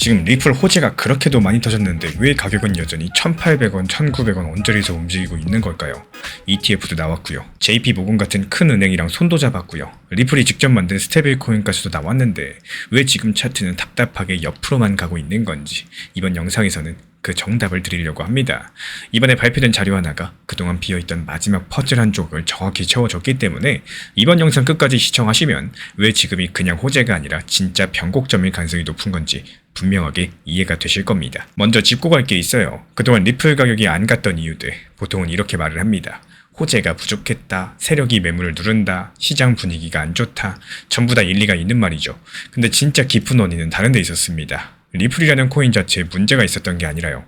지금 리플 호재가 그렇게도 많이 터졌는데 왜 가격은 여전히 1,800원, 1,900원 언저리에서 움직이고 있는 걸까요? ETF도 나왔고요. JP모건 같은 큰 은행이랑 손도 잡았고요. 리플이 직접 만든 스테이블 코인까지도 나왔는데 왜 지금 차트는 답답하게 옆으로만 가고 있는 건지 이번 영상에서는 그 정답을 드리려고 합니다. 이번에 발표된 자료 하나가 그동안 비어있던 마지막 퍼즐 한 쪽을 정확히 채워줬기 때문에 이번 영상 끝까지 시청하시면 왜 지금이 그냥 호재가 아니라 진짜 변곡점일 가능성이 높은 건지 분명하게 이해가 되실 겁니다. 먼저 짚고 갈 게 있어요. 그동안 리플 가격이 안 갔던 이유들 보통은 이렇게 말을 합니다. 호재가 부족했다, 세력이 매물을 누른다, 시장 분위기가 안 좋다, 전부 다 일리가 있는 말이죠. 근데 진짜 깊은 원인은 다른 데 있었습니다. 리플이라는 코인 자체에 문제가 있었던 게 아니라요.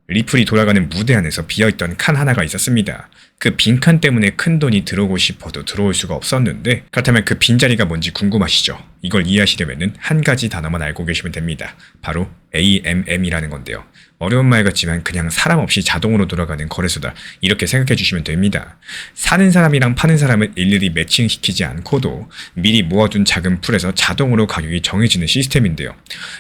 리플이 돌아가는 무대 안에서 비어있던 칸 하나가 있었습니다. 그 빈 칸 때문에 큰 돈이 들어오고 싶어도 들어올 수가 없었는데 그렇다면 그 빈자리가 뭔지 궁금하시죠? 이걸 이해하시려면 한 가지 단어만 알고 계시면 됩니다. 바로 AMM이라는 건데요. 어려운 말 같지만 그냥 사람 없이 자동으로 돌아가는 거래소다 이렇게 생각해 주시면 됩니다. 사는 사람이랑 파는 사람을 일일이 매칭시키지 않고도 미리 모아둔 작은 풀에서 자동으로 가격이 정해지는 시스템인데요.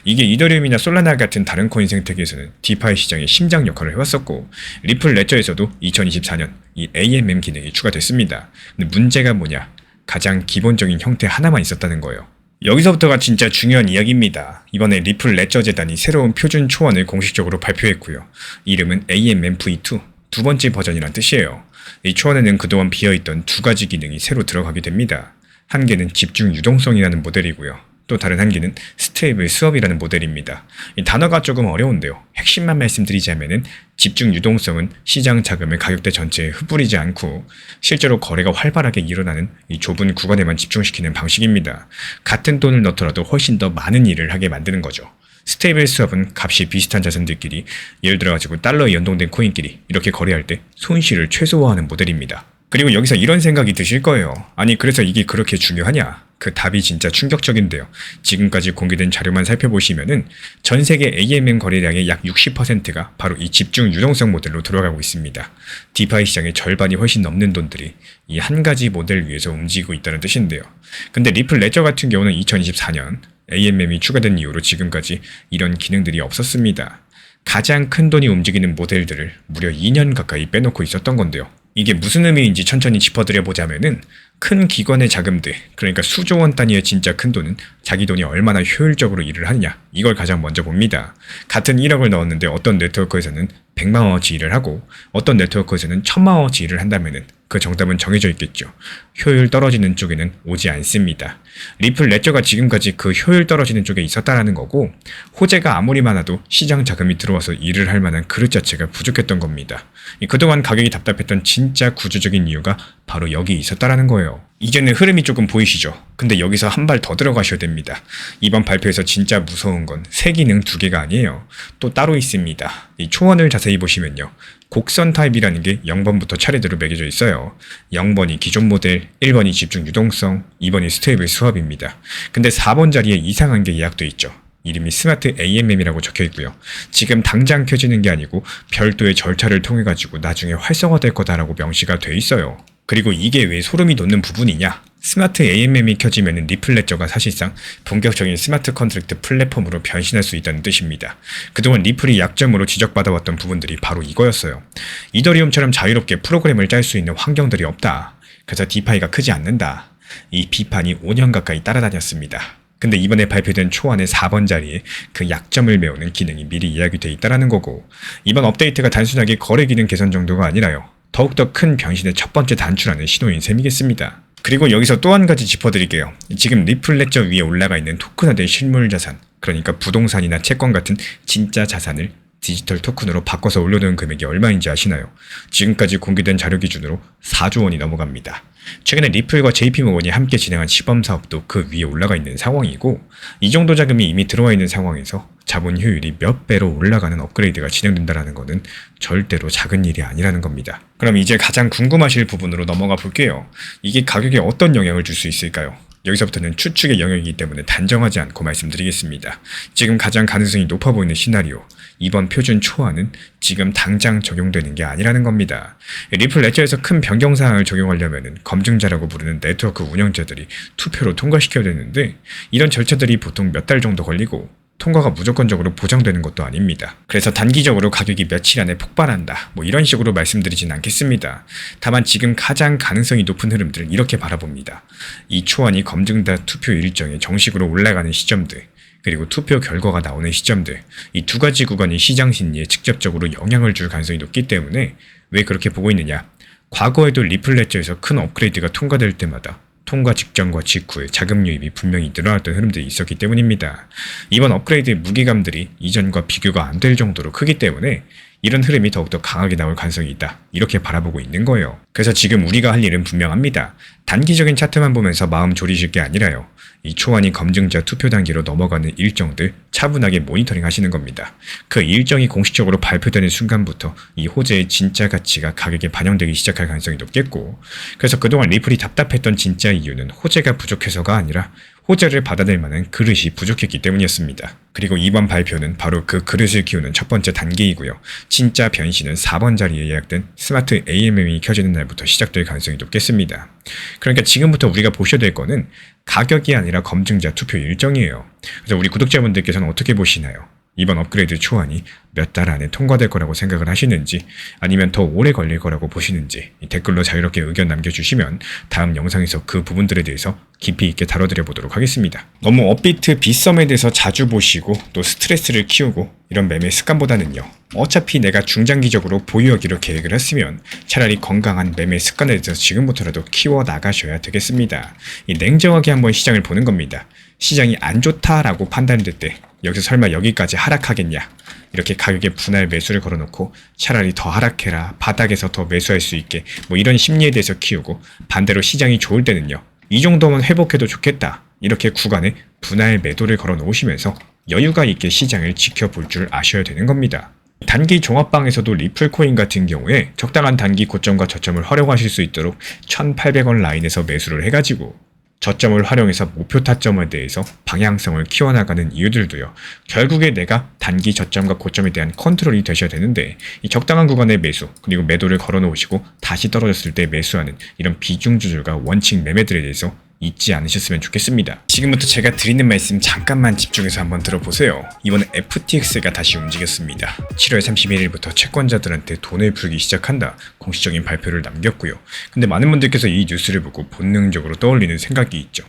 이게 이더리움이나 솔라나 같은 다른 코인 생태계에서는 디파이 시장의 심장 역할을 해왔었고 리플 레저에서도 2024년 이 AMM 기능이 추가됐습니다. 근데 문제가 뭐냐? 가장 기본적인 형태 하나만 있었다는 거예요. 여기서부터가 진짜 중요한 이야기입니다. 이번에 리플 레저 재단이 새로운 표준 초안을 공식적으로 발표했고요. 이름은 AMM-V2, 두 번째 버전이란 뜻이에요. 이 초안에는 그동안 비어있던 두 가지 기능이 새로 들어가게 됩니다. 한 개는 집중 유동성이라는 모델이고요. 또 다른 한 개는 스테이블 스왑이라는 모델입니다. 이 단어가 조금 어려운데요. 핵심만 말씀드리자면은 집중 유동성은 시장 자금을 가격대 전체에 흩뿌리지 않고 실제로 거래가 활발하게 일어나는 이 좁은 구간에만 집중시키는 방식입니다. 같은 돈을 넣더라도 훨씬 더 많은 일을 하게 만드는 거죠. 스테이블 스왑은 값이 비슷한 자산들끼리 예를 들어가지고 달러에 연동된 코인끼리 이렇게 거래할 때 손실을 최소화하는 모델입니다. 그리고 여기서 이런 생각이 드실 거예요. 아니 그래서 이게 그렇게 중요하냐? 그 답이 진짜 충격적인데요. 지금까지 공개된 자료만 살펴보시면은 전 세계 AMM 거래량의 약 60%가 바로 이 집중 유동성 모델로 들어가고 있습니다. 디파이 시장의 절반이 훨씬 넘는 돈들이 이 한 가지 모델 위에서 움직이고 있다는 뜻인데요. 근데 리플 레저 같은 경우는 2024년 AMM이 추가된 이후로 지금까지 이런 기능들이 없었습니다. 가장 큰 돈이 움직이는 모델들을 무려 2년 가까이 빼놓고 있었던 건데요. 이게 무슨 의미인지 천천히 짚어드려 보자면은 큰 기관의 자금들, 그러니까 수조 원 단위의 진짜 큰 돈은 자기 돈이 얼마나 효율적으로 일을 하느냐 이걸 가장 먼저 봅니다. 같은 1억을 넣었는데 어떤 네트워크에서는 100만 원어치 일을 하고 어떤 네트워크에서는 1000만 원어치 일을 한다면은 그 정답은 정해져 있겠죠. 효율 떨어지는 쪽에는 오지 않습니다. 리플 레저가 지금까지 그 효율 떨어지는 쪽에 있었다라는 거고 호재가 아무리 많아도 시장 자금이 들어와서 일을 할 만한 그릇 자체가 부족했던 겁니다. 그동안 가격이 답답했던 진짜 구조적인 이유가 바로 여기 있었다라는 거예요. 이제는 흐름이 조금 보이시죠? 근데 여기서 한 발 더 들어가셔야 됩니다. 이번 발표에서 진짜 무서운 건 새 기능 2개가 아니에요. 또 따로 있습니다. 이 초안을 자세히 보시면요. 곡선 타입이라는 게 0번부터 차례대로 매겨져 있어요. 0번이 기존 모델, 1번이 집중 유동성, 2번이 스테이블 스왑입니다. 근데 4번 자리에 이상한 게 예약돼 있죠. 이름이 스마트 AMM이라고 적혀 있고요. 지금 당장 켜지는 게 아니고 별도의 절차를 통해 가지고 나중에 활성화될 거다라고 명시가 돼 있어요. 그리고 이게 왜 소름이 돋는 부분이냐? 스마트 AMM이 켜지면 리플 레저가 사실상 본격적인 스마트 컨트랙트 플랫폼으로 변신할 수 있다는 뜻입니다. 그동안 리플이 약점으로 지적받아왔던 부분들이 바로 이거였어요. 이더리움처럼 자유롭게 프로그램을 짤 수 있는 환경들이 없다. 그래서 디파이가 크지 않는다. 이 비판이 5년 가까이 따라다녔습니다. 근데 이번에 발표된 초안의 4번 자리에 그 약점을 메우는 기능이 미리 이야기돼 있다는 거고 이번 업데이트가 단순하게 거래 기능 개선 정도가 아니라요. 더욱더 큰 변신의 첫 번째 단추라는 신호인 셈이겠습니다. 그리고 여기서 또 한 가지 짚어드릴게요. 지금 리플 레저 위에 올라가 있는 토큰화된 실물 자산, 그러니까 부동산이나 채권 같은 진짜 자산을 디지털 토큰으로 바꿔서 올려놓은 금액이 얼마인지 아시나요? 지금까지 공개된 자료 기준으로 4조 원이 넘어갑니다. 최근에 리플과 JP모건이 함께 진행한 시범 사업도 그 위에 올라가 있는 상황이고 이 정도 자금이 이미 들어와 있는 상황에서 자본 효율이 몇 배로 올라가는 업그레이드가 진행된다는 것은 절대로 작은 일이 아니라는 겁니다. 그럼 이제 가장 궁금하실 부분으로 넘어가 볼게요. 이게 가격에 어떤 영향을 줄 수 있을까요? 여기서부터는 추측의 영역이기 때문에 단정하지 않고 말씀드리겠습니다. 지금 가장 가능성이 높아 보이는 시나리오, 이번 표준 초안은 지금 당장 적용되는 게 아니라는 겁니다. 리플 레저에서 큰 변경사항을 적용하려면 검증자라고 부르는 네트워크 운영자들이 투표로 통과시켜야 되는데 이런 절차들이 보통 몇 달 정도 걸리고 통과가 무조건적으로 보장되는 것도 아닙니다. 그래서 단기적으로 가격이 며칠 안에 폭발한다, 뭐 이런 식으로 말씀드리진 않겠습니다. 다만 지금 가장 가능성이 높은 흐름들을 이렇게 바라봅니다. 이 초안이 검증된 투표 일정이 정식으로 올라가는 시점들, 그리고 투표 결과가 나오는 시점들, 이 두 가지 구간이 시장 심리에 직접적으로 영향을 줄 가능성이 높기 때문에 왜 그렇게 보고 있느냐? 과거에도 리플 레저에서 큰 업그레이드가 통과될 때마다 통과 직전과 직후에 자금 유입이 분명히 늘어났던 흐름들이 있었기 때문입니다. 이번 업그레이드의 무게감들이 이전과 비교가 안 될 정도로 크기 때문에 이런 흐름이 더욱더 강하게 나올 가능성이 있다, 이렇게 바라보고 있는 거예요. 그래서 지금 우리가 할 일은 분명합니다. 단기적인 차트만 보면서 마음 졸이실 게 아니라요, 이 초안이 검증자 투표 단계로 넘어가는 일정들 차분하게 모니터링 하시는 겁니다. 그 일정이 공식적으로 발표되는 순간부터 이 호재의 진짜 가치가 가격에 반영되기 시작할 가능성이 높겠고, 그래서 그동안 리플이 답답했던 진짜 이유는 호재가 부족해서가 아니라 호재를 받아낼 만한 그릇이 부족했기 때문이었습니다. 그리고 이번 발표는 바로 그 그릇을 키우는 첫 번째 단계이고요. 진짜 변신은 4번 자리에 예약된 스마트 AMM이 켜지는 날부터 시작될 가능성이 높겠습니다. 그러니까 지금부터 우리가 보셔야 될 거는 가격이 아니라 검증자 투표 일정이에요. 그래서 우리 구독자분들께서는 어떻게 보시나요? 이번 업그레이드 초안이 몇 달 안에 통과될 거라고 생각을 하시는지, 아니면 더 오래 걸릴 거라고 보시는지 댓글로 자유롭게 의견 남겨주시면 다음 영상에서 그 부분들에 대해서 깊이 있게 다뤄드려 보도록 하겠습니다. 너무 업비트 빗썸에 대해서 자주 보시고 또 스트레스를 키우고 이런 매매 습관보다는요, 어차피 내가 중장기적으로 보유하기로 계획을 했으면 차라리 건강한 매매 습관에 대해서 지금부터라도 키워 나가셔야 되겠습니다. 이 냉정하게 한번 시장을 보는 겁니다. 시장이 안 좋다라고 판단될 때 여기서 설마 여기까지 하락하겠냐, 이렇게 가격에 분할 매수를 걸어놓고 차라리 더 하락해라, 바닥에서 더 매수할 수 있게, 뭐 이런 심리에 대해서 키우고, 반대로 시장이 좋을 때는요, 이 정도면 회복해도 좋겠다, 이렇게 구간에 분할 매도를 걸어 놓으시면서 여유가 있게 시장을 지켜볼 줄 아셔야 되는 겁니다. 단기 종합방에서도 리플코인 같은 경우에 적당한 단기 고점과 저점을 활용하실 수 있도록 1,800원 라인에서 매수를 해가지고 저점을 활용해서 목표 타점에 대해서 방향성을 키워나가는 이유들도요, 결국에 내가 단기 저점과 고점에 대한 컨트롤이 되셔야 되는데, 이 적당한 구간의 매수, 그리고 매도를 걸어 놓으시고 다시 떨어졌을 때 매수하는 이런 비중 조절과 원칙 매매들에 대해서 잊지 않으셨으면 좋겠습니다. 지금부터 제가 드리는 말씀 잠깐만 집중해서 한번 들어보세요. 이번에 FTX가 다시 움직였습니다. 7월 31일부터 채권자들한테 돈을 풀기 시작한다, 공식적인 발표를 남겼고요. 근데 많은 분들께서 이 뉴스를 보고 본능적으로 떠올리는 생각이 있죠.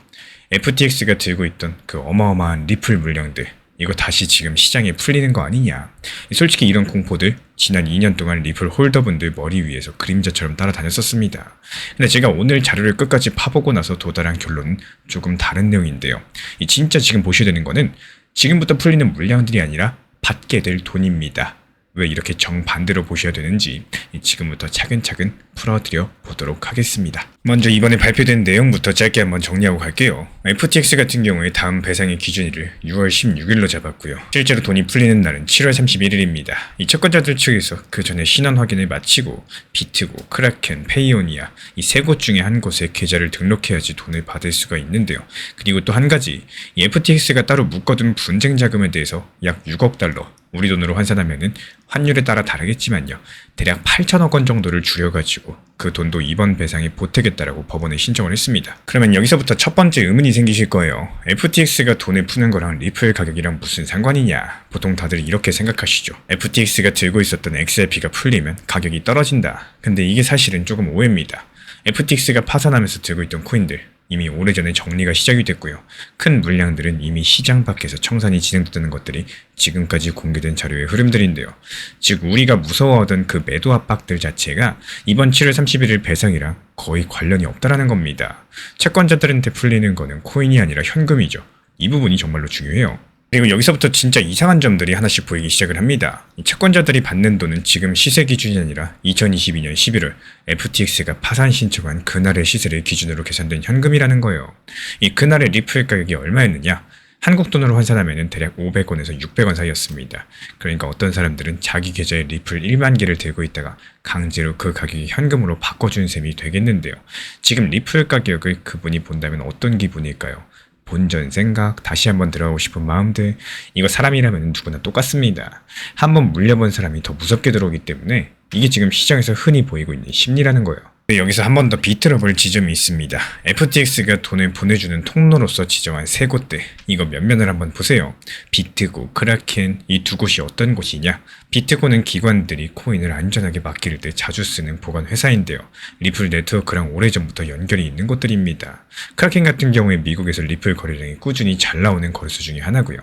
FTX가 들고 있던 그 어마어마한 리플 물량들, 이거 다시 지금 시장에 풀리는 거 아니냐. 솔직히 이런 공포들 지난 2년 동안 리플 홀더분들 머리 위에서 그림자처럼 따라다녔었습니다. 근데 제가 오늘 자료를 끝까지 파보고 나서 도달한 결론은 조금 다른 내용인데요. 이 진짜 지금 보셔야 되는 거는 지금부터 풀리는 물량들이 아니라 받게 될 돈입니다. 왜 이렇게 정반대로 보셔야 되는지 지금부터 차근차근 풀어드려 보도록 하겠습니다. 먼저 이번에 발표된 내용부터 짧게 한번 정리하고 갈게요. FTX 같은 경우에 다음 배상의 기준일을 6월 16일로 잡았고요. 실제로 돈이 풀리는 날은 7월 31일입니다. 이 채권자들 측에서 그 전에 신원 확인을 마치고 비트고, 크라켄, 페이오니아 이 세 곳 중에 한 곳에 계좌를 등록해야지 돈을 받을 수가 있는데요. 그리고 또 한 가지, 이 FTX가 따로 묶어둔 분쟁 자금에 대해서 약 6억 달러, 우리 돈으로 환산하면은 환율에 따라 다르겠지만요, 대략 8천억 원 정도를 줄여가지고 그 돈도 이번 배상에 보태겠다라고 법원에 신청을 했습니다. 그러면 여기서부터 첫 번째 의문이 생기실 거예요. FTX가 돈을 푸는 거랑 리플 가격이랑 무슨 상관이냐. 보통 다들 이렇게 생각하시죠. FTX가 들고 있었던 XRP가 풀리면 가격이 떨어진다. 근데 이게 사실은 조금 오해입니다. FTX가 파산하면서 들고 있던 코인들 이미 오래전에 정리가 시작이 됐고요. 큰 물량들은 이미 시장 밖에서 청산이 진행됐다는 것들이 지금까지 공개된 자료의 흐름들인데요. 즉 우리가 무서워하던 그 매도 압박들 자체가 이번 7월 31일 배상이랑 거의 관련이 없다라는 겁니다. 채권자들한테 풀리는 거는 코인이 아니라 현금이죠. 이 부분이 정말로 중요해요. 그리고 여기서부터 진짜 이상한 점들이 하나씩 보이기 시작을 합니다. 이 채권자들이 받는 돈은 지금 시세 기준이 아니라 2022년 11월 FTX가 파산 신청한 그날의 시세를 기준으로 계산된 현금이라는 거예요. 이 그날의 리플 가격이 얼마였느냐? 한국 돈으로 환산하면 대략 500원에서 600원 사이였습니다. 그러니까 어떤 사람들은 자기 계좌에 리플 1만 개를 들고 있다가 강제로 그 가격이 현금으로 바꿔준 셈이 되겠는데요. 지금 리플 가격을 그분이 본다면 어떤 기분일까요? 본전 생각, 다시 한번 들어가고 싶은 마음들, 이거 사람이라면 누구나 똑같습니다. 한번 물려본 사람이 더 무섭게 들어오기 때문에 이게 지금 시장에서 흔히 보이고 있는 심리라는 거예요. 네, 여기서 한 번 더 비틀어 볼 지점이 있습니다. FTX가 돈을 보내주는 통로로서 지정한 세 곳들, 이거 면면을 한번 보세요. 비트고, 크라켄, 이 두 곳이 어떤 곳이냐? 비트고는 기관들이 코인을 안전하게 맡길 때 자주 쓰는 보관 회사인데요. 리플 네트워크랑 오래전부터 연결이 있는 곳들입니다. 크라켄 같은 경우에 미국에서 리플 거래량이 꾸준히 잘 나오는 거래소 중에 하나고요.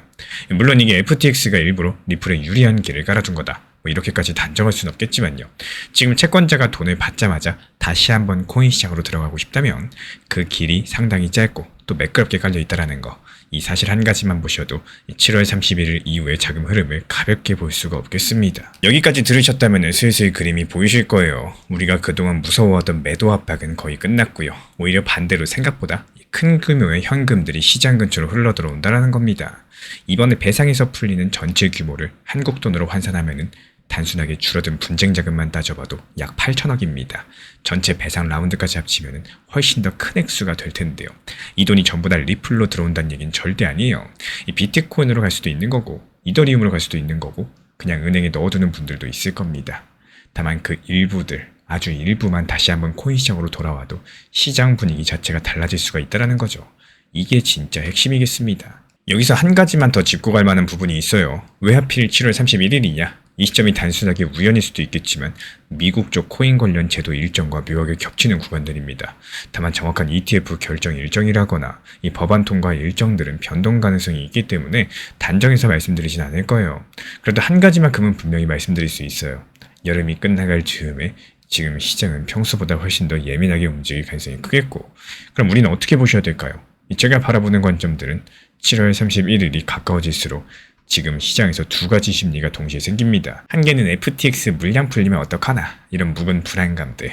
물론 이게 FTX가 일부러 리플에 유리한 길을 깔아둔 거다, 뭐 이렇게까지 단정할 수는 없겠지만요. 지금 채권자가 돈을 받자마자 다시 한번 코인 시장으로 들어가고 싶다면 그 길이 상당히 짧고 또 매끄럽게 깔려 있다는 거, 이 사실 한 가지만 보셔도 7월 31일 이후의 자금 흐름을 가볍게 볼 수가 없겠습니다. 여기까지 들으셨다면 슬슬 그림이 보이실 거예요. 우리가 그동안 무서워하던 매도 압박은 거의 끝났고요. 오히려 반대로 생각보다 큰 규모의 현금들이 시장 근처로 흘러들어온다는 겁니다. 이번에 배상에서 풀리는 전체 규모를 한국 돈으로 환산하면은 단순하게 줄어든 분쟁 자금만 따져봐도 약 8천억입니다. 전체 배상 라운드까지 합치면 훨씬 더 큰 액수가 될 텐데요. 이 돈이 전부 다 리플로 들어온다는 얘기는 절대 아니에요. 이 비트코인으로 갈 수도 있는 거고, 이더리움으로 갈 수도 있는 거고, 그냥 은행에 넣어두는 분들도 있을 겁니다. 다만 그 일부들, 아주 일부만 다시 한번 코인 시장으로 돌아와도 시장 분위기 자체가 달라질 수가 있다는 거죠. 이게 진짜 핵심이겠습니다. 여기서 한 가지만 더 짚고 갈 만한 부분이 있어요. 왜 하필 7월 31일이냐? 이 시점이 단순하게 우연일 수도 있겠지만 미국 쪽 코인 관련 제도 일정과 묘하게 겹치는 구간들입니다. 다만 정확한 ETF 결정 일정이라거나 이 법안 통과 일정들은 변동 가능성이 있기 때문에 단정해서 말씀드리진 않을 거예요. 그래도 한 가지만큼은 분명히 말씀드릴 수 있어요. 여름이 끝나갈 즈음에 지금 시장은 평소보다 훨씬 더 예민하게 움직일 가능성이 크겠고, 그럼 우리는 어떻게 보셔야 될까요? 제가 바라보는 관점들은 7월 31일이 가까워질수록 지금 시장에서 두 가지 심리가 동시에 생깁니다. 한 개는 FTX 물량 풀리면 어떡하나, 이런 묵은 불안감들.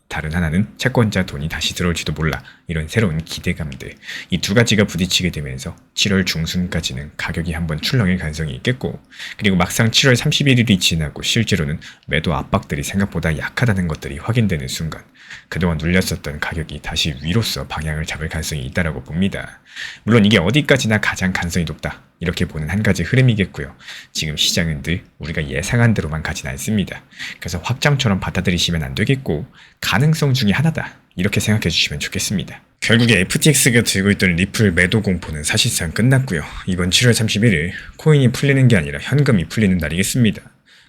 다른 하나는 채권자 돈이 다시 들어올지도 몰라, 이런 새로운 기대감들. 이 두 가지가 부딪히게 되면서 7월 중순까지는 가격이 한번 출렁일 가능성이 있겠고, 그리고 막상 7월 31일이 지나고 실제로는 매도 압박들이 생각보다 약하다는 것들이 확인되는 순간 그동안 눌렸었던 가격이 다시 위로서 방향을 잡을 가능성이 있다고 봅니다. 물론 이게 어디까지나 가장 가능성이 높다, 이렇게 보는 한 가지 흐름이겠고요. 지금 시장은 늘 우리가 예상한 대로만 가진 않습니다. 그래서 확장처럼 받아들이시면 안 되겠고, 가능성 중에 하나다, 이렇게 생각해 주시면 좋겠습니다. 결국에 FTX가 들고 있던 리플 매도 공포는 사실상 끝났고요. 이번 7월 31일 코인이 풀리는 게 아니라 현금이 풀리는 날이겠습니다.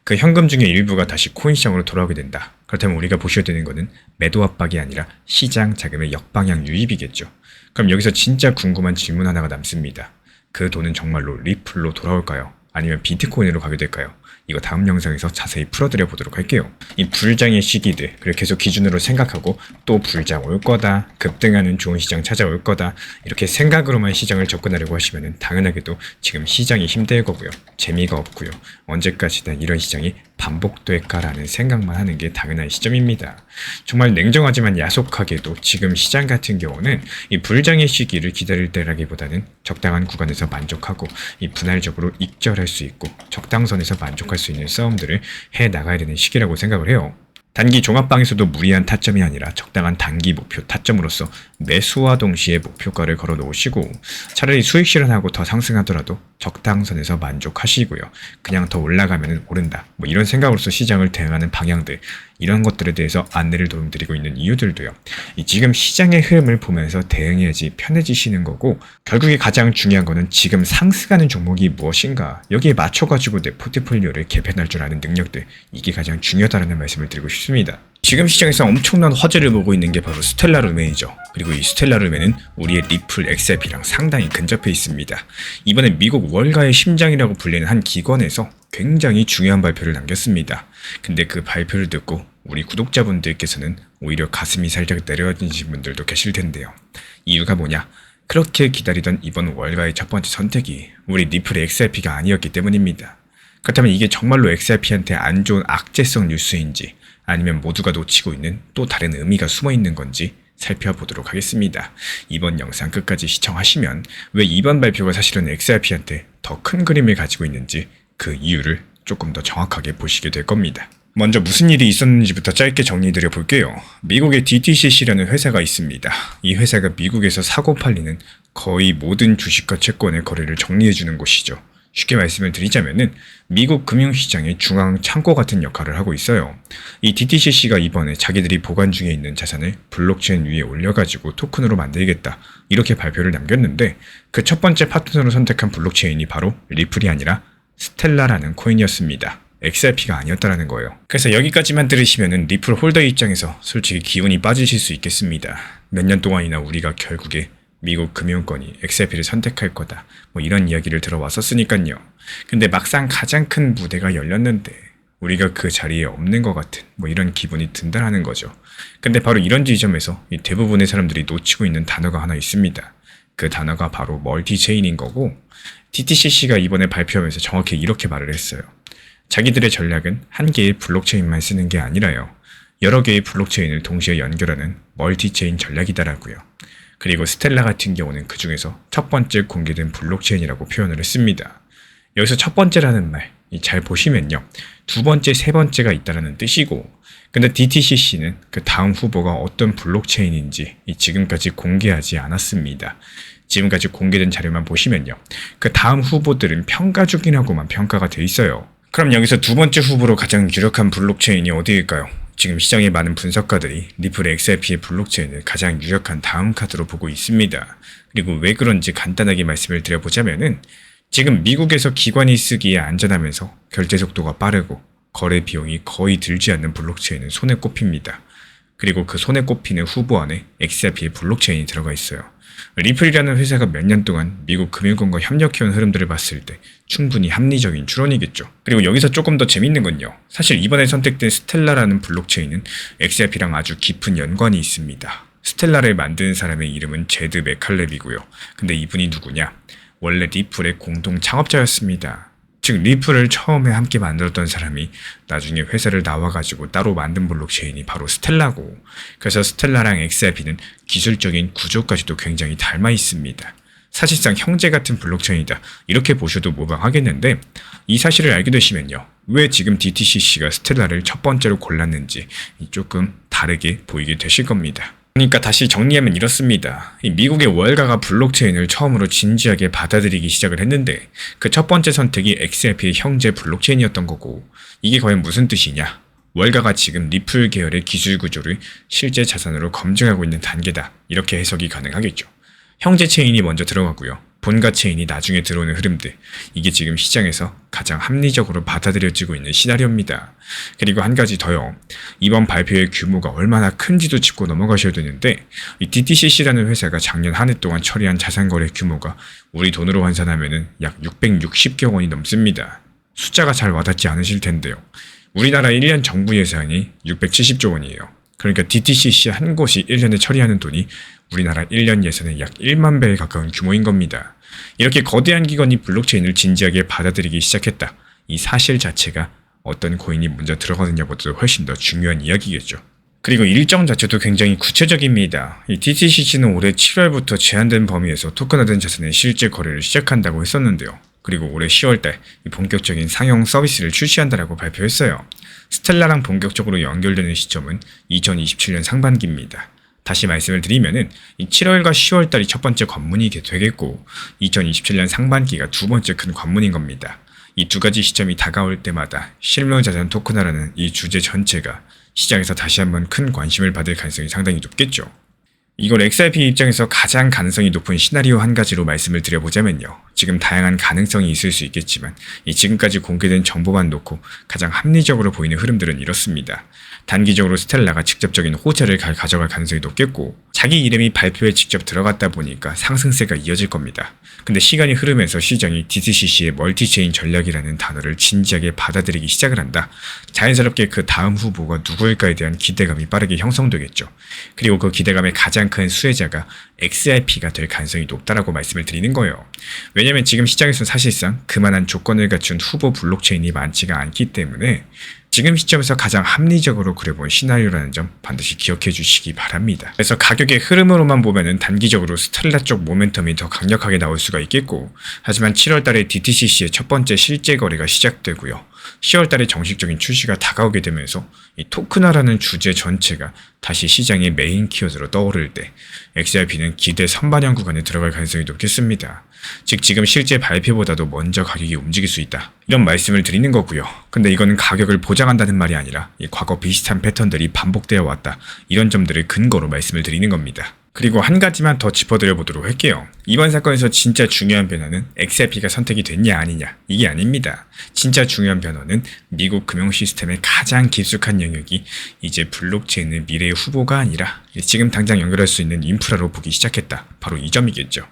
그 현금 중에 일부가 다시 코인 시장으로 돌아오게 된다. 그렇다면 우리가 보셔야 되는 것은 매도 압박이 아니라 시장 자금의 역방향 유입이겠죠. 그럼 여기서 진짜 궁금한 질문 하나가 남습니다. 그 돈은 정말로 리플로 돌아올까요? 아니면 비트코인으로 가게 될까요? 이거 다음 영상에서 자세히 풀어드려 보도록 할게요. 이 불장의 시기들, 그걸 계속 기준으로 생각하고 또 불장 올 거다, 급등하는 좋은 시장 찾아올 거다, 이렇게 생각으로만 시장을 접근하려고 하시면 당연하게도 지금 시장이 힘들 거고요. 재미가 없고요. 언제까지나 이런 시장이 반복될까라는 생각만 하는 게 당연한 시점입니다. 정말 냉정하지만 야속하게도 지금 시장 같은 경우는 이 불장의 시기를 기다릴 때라기보다는 적당한 구간에서 만족하고 이 분할적으로 익절할 수 있고 적당선에서 만족할 수 있는 싸움들을 해 나가야 되는 시기라고 생각을 해요. 단기 종합방에서도 무리한 타점이 아니라 적당한 단기 목표 타점으로서 매수와 동시에 목표가를 걸어 놓으시고, 차라리 수익 실현하고 더 상승하더라도 적당선에서 만족하시고요. 그냥 더 올라가면 오른다, 뭐 이런 생각으로서 시장을 대응하는 방향들, 이런 것들에 대해서 안내를 도움드리고 있는 이유들도요. 지금 시장의 흐름을 보면서 대응해야지 편해지시는 거고, 결국에 가장 중요한 거는 지금 상승하는 종목이 무엇인가, 여기에 맞춰가지고 내 포트폴리오를 개편할 줄 아는 능력들, 이게 가장 중요하다는 말씀을 드리고 싶습니다. 지금 시장에서 엄청난 화제를 보고 있는 게 바로 스텔라 루멘이죠. 그리고 이 스텔라 루멘은 우리의 리플 XRP랑 상당히 근접해 있습니다. 이번에 미국 월가의 심장이라고 불리는 한 기관에서 굉장히 중요한 발표를 남겼습니다. 근데 그 발표를 듣고 우리 구독자분들께서는 오히려 가슴이 살짝 내려앉으신 분들도 계실 텐데요. 이유가 뭐냐? 그렇게 기다리던 이번 월가의 첫 번째 선택이 우리 리플 XRP가 아니었기 때문입니다. 그렇다면 이게 정말로 XRP한테 안 좋은 악재성 뉴스인지, 아니면 모두가 놓치고 있는 또 다른 의미가 숨어 있는 건지 살펴보도록 하겠습니다. 이번 영상 끝까지 시청하시면 왜 이번 발표가 사실은 XRP한테 더 큰 그림을 가지고 있는지 그 이유를 조금 더 정확하게 보시게 될 겁니다. 먼저 무슨 일이 있었는지부터 짧게 정리드려 볼게요. 미국의 DTCC라는 회사가 있습니다. 이 회사가 미국에서 사고 팔리는 거의 모든 주식과 채권의 거래를 정리해주는 곳이죠. 쉽게 말씀을 드리자면은 미국 금융시장의 중앙 창고 같은 역할을 하고 있어요. 이 DTCC가 이번에 자기들이 보관 중에 있는 자산을 블록체인 위에 올려가지고 토큰으로 만들겠다 이렇게 발표를 남겼는데 그 첫 번째 파트너로 선택한 블록체인이 바로 리플이 아니라 스텔라라는 코인이었습니다. XRP가 아니었다라는 거예요. 그래서 여기까지만 들으시면은 리플 홀더 입장에서 솔직히 기운이 빠지실 수 있겠습니다. 몇 년 동안이나 우리가 결국에 미국 금융권이 XRP를 선택할 거다 이런 이야기를 들어왔었으니까요. 근데 막상 가장 큰 무대가 열렸는데 우리가 그 자리에 없는 것 같은 이런 기분이 든다라는 거죠. 근데 바로 이런 지점에서 이 대부분의 사람들이 놓치고 있는 단어가 하나 있습니다. 그 단어가 바로 멀티체인인 거고, DTCC가 이번에 발표하면서 정확히 이렇게 말을 했어요. 자기들의 전략은 한 개의 블록체인만 쓰는 게 아니라요, 여러 개의 블록체인을 동시에 연결하는 멀티체인 전략이다라고요. 그리고 스텔라 같은 경우는 그 중에서 첫 번째 공개된 블록체인이라고 표현을 했습니다. 여기서 첫 번째라는 말 잘 보시면요, 두 번째, 세 번째가 있다라는 뜻이고, 근데 DTCC는 그 다음 후보가 어떤 블록체인인지 지금까지 공개하지 않았습니다. 지금까지 공개된 자료만 보시면요, 그 다음 후보들은 평가 중이라고만 평가가 돼 있어요. 그럼 여기서 두 번째 후보로 가장 유력한 블록체인이 어디일까요? 지금 시장의 많은 분석가들이 리플 XRP의 블록체인을 가장 유력한 다음 카드로 보고 있습니다. 그리고 왜 그런지 간단하게 말씀을 드려보자면은, 지금 미국에서 기관이 쓰기에 안전하면서 결제 속도가 빠르고 거래 비용이 거의 들지 않는 블록체인은 손에 꼽힙니다. 그리고 그 손에 꼽히는 후보 안에 XRP의 블록체인이 들어가 있어요. 리플이라는 회사가 몇 년 동안 미국 금융권과 협력해온 흐름들을 봤을 때 충분히 합리적인 추론이겠죠. 그리고 여기서 조금 더 재밌는 건요, 사실 이번에 선택된 스텔라라는 블록체인은 XRP랑 아주 깊은 연관이 있습니다. 스텔라를 만든 사람의 이름은 제드 맥칼렙이고요. 근데 이분이 누구냐? 원래 리플의 공동 창업자였습니다. 즉 리플을 처음에 함께 만들었던 사람이 나중에 회사를 나와가지고 따로 만든 블록체인이 바로 스텔라고, 그래서 스텔라랑 XRP는 기술적인 구조까지도 굉장히 닮아 있습니다. 사실상 형제 같은 블록체인이다 이렇게 보셔도 무방하겠는데, 이 사실을 알게 되시면요, 왜 지금 DTCC가 스텔라를 첫 번째로 골랐는지 조금 다르게 보이게 되실 겁니다. 그러니까 다시 정리하면 이렇습니다. 미국의 월가가 블록체인을 처음으로 진지하게 받아들이기 시작을 했는데 그 첫 번째 선택이 XRP의 형제 블록체인이었던 거고, 이게 과연 무슨 뜻이냐? 월가가 지금 리플 계열의 기술 구조를 실제 자산으로 검증하고 있는 단계다 이렇게 해석이 가능하겠죠. 형제 체인이 먼저 들어가고요, 본가 체인이 나중에 들어오는 흐름들, 이게 지금 시장에서 가장 합리적으로 받아들여지고 있는 시나리오입니다. 그리고 한 가지 더요, 이번 발표의 규모가 얼마나 큰지도 짚고 넘어가셔야 되는데, 이 DTCC라는 회사가 작년 한 해 동안 처리한 자산거래 규모가 우리 돈으로 환산하면 약 660조 원이 넘습니다. 숫자가 잘 와닿지 않으실 텐데요, 우리나라 1년 정부 예산이 670조 원이에요. 그러니까 DTCC 한 곳이 1년에 처리하는 돈이 우리나라 1년 예산의 약 1만 배에 가까운 규모인 겁니다. 이렇게 거대한 기관이 블록체인을 진지하게 받아들이기 시작했다, 이 사실 자체가 어떤 코인이 먼저 들어가느냐보다도 훨씬 더 중요한 이야기겠죠. 그리고 일정 자체도 굉장히 구체적입니다. 이 DTCC는 올해 7월부터 제한된 범위에서 토큰화된 자산의 실제 거래를 시작한다고 했었는데요. 그리고 올해 10월달 본격적인 상용 서비스를 출시한다라고 발표했어요. 스텔라랑 본격적으로 연결되는 시점은 2027년 상반기입니다. 다시 말씀을 드리면은 이 7월과 10월달이 첫 번째 관문이 되겠고 2027년 상반기가 두 번째 큰 관문인 겁니다. 이 두 가지 시점이 다가올 때마다 실물자산 토큰화라는 이 주제 전체가 시장에서 다시 한번 큰 관심을 받을 가능성이 상당히 높겠죠. 이걸 XRP 입장에서 가장 가능성이 높은 시나리오 한 가지로 말씀을 드려보자면요, 지금 다양한 가능성이 있을 수 있겠지만 이 지금까지 공개된 정보만 놓고 가장 합리적으로 보이는 흐름들은 이렇습니다. 단기적으로 스텔라가 직접적인 호재를 가져갈 가능성이 높겠고, 자기 이름이 발표에 직접 들어갔다 보니까 상승세가 이어질 겁니다. 근데 시간이 흐르면서 시장이 DTCC의 멀티체인 전략이라는 단어를 진지하게 받아들이기 시작을 한다. 자연스럽게 그 다음 후보가 누구일까에 대한 기대감이 빠르게 형성되겠죠. 그리고 그 기대감의 가장 큰 수혜자가 XRP가 될 가능성이 높다라고 말씀을 드리는 거예요. 왜냐면 지금 시장에서는 사실상 그만한 조건을 갖춘 후보 블록체인이 많지가 않기 때문에 지금 시점에서 가장 합리적으로 그려본 시나리오라는 점 반드시 기억해 주시기 바랍니다. 그래서 가격의 흐름으로만 보면은 단기적으로 스텔라 쪽 모멘텀이 더 강력하게 나올 수가 있겠고, 하지만 7월달에 DTCC의 첫 번째 실제 거래가 시작되고요, 10월달에 정식적인 출시가 다가오게 되면서 이 토큰화라는 주제 전체가 다시 시장의 메인 키워드로 떠오를 때 XRP는 기대 선반영 구간에 들어갈 가능성이 높겠습니다. 즉 지금 실제 발표보다도 먼저 가격이 움직일 수 있다. 이런 말씀을 드리는 거고요. 근데 이거는 가격을 보장한다는 말이 아니라 이 과거 비슷한 패턴들이 반복되어 왔다. 이런 점들을 근거로 말씀을 드리는 겁니다. 그리고 한 가지만 더 짚어드려 보도록 할게요. 이번 사건에서 진짜 중요한 변화는 XRP가 선택이 됐냐 아니냐 이게 아닙니다. 진짜 중요한 변화는 미국 금융 시스템의 가장 깊숙한 영역이 이제 블록체인의 미래의 후보가 아니라 지금 당장 연결할 수 있는 인프라로 보기 시작했다. 바로 이 점이겠죠.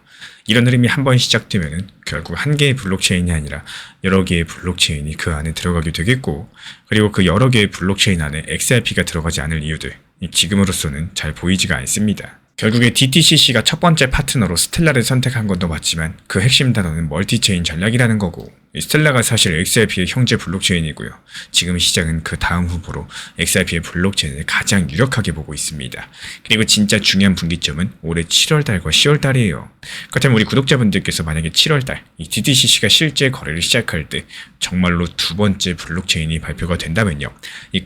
이런 흐름이 한번 시작되면 결국 한 개의 블록체인이 아니라 여러 개의 블록체인이 그 안에 들어가게 되겠고, 그리고 그 여러 개의 블록체인 안에 XRP가 들어가지 않을 이유들 지금으로서는 잘 보이지가 않습니다. 결국에 DTCC가 첫 번째 파트너로 스텔라를 선택한 것도 맞지만 그 핵심 단어는 멀티체인 전략이라는 거고, 스텔라가 사실 XRP의 형제 블록체인이고요. 지금 시장은 그 다음 후보로 XRP의 블록체인을 가장 유력하게 보고 있습니다. 그리고 진짜 중요한 분기점은 올해 7월달과 10월달이에요. 그렇다면 우리 구독자분들께서 만약에 7월달 이 DTCC가 실제 거래를 시작할 때 정말로 두 번째 블록체인이 발표가 된다면요.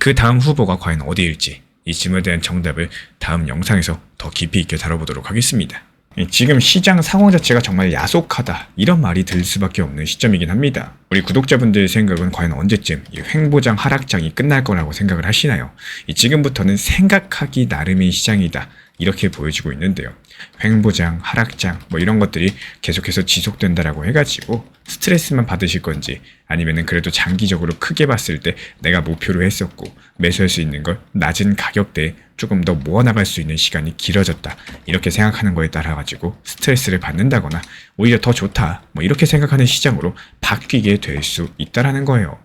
그 다음 후보가 과연 어디일지 이 질문에 대한 정답을 다음 영상에서 더 깊이 있게 다뤄보도록 하겠습니다. 지금 시장 상황 자체가 정말 야속하다 이런 말이 들 수밖에 없는 시점이긴 합니다. 우리 구독자분들의 생각은 과연 언제쯤 이 횡보장 하락장이 끝날 거라고 생각을 하시나요? 지금부터는 생각하기 나름의 시장이다 이렇게 보여지고 있는데요. 횡보장, 하락장 이런 것들이 계속해서 지속된다라고 해가지고 스트레스만 받으실 건지, 아니면은 그래도 장기적으로 크게 봤을 때 내가 목표로 했었고 매수할 수 있는 걸 낮은 가격대에 조금 더 모아나갈 수 있는 시간이 길어졌다 이렇게 생각하는 거에 따라 가지고 스트레스를 받는다거나 오히려 더 좋다 이렇게 생각하는 시장으로 바뀌게 될 수 있다라는 거예요.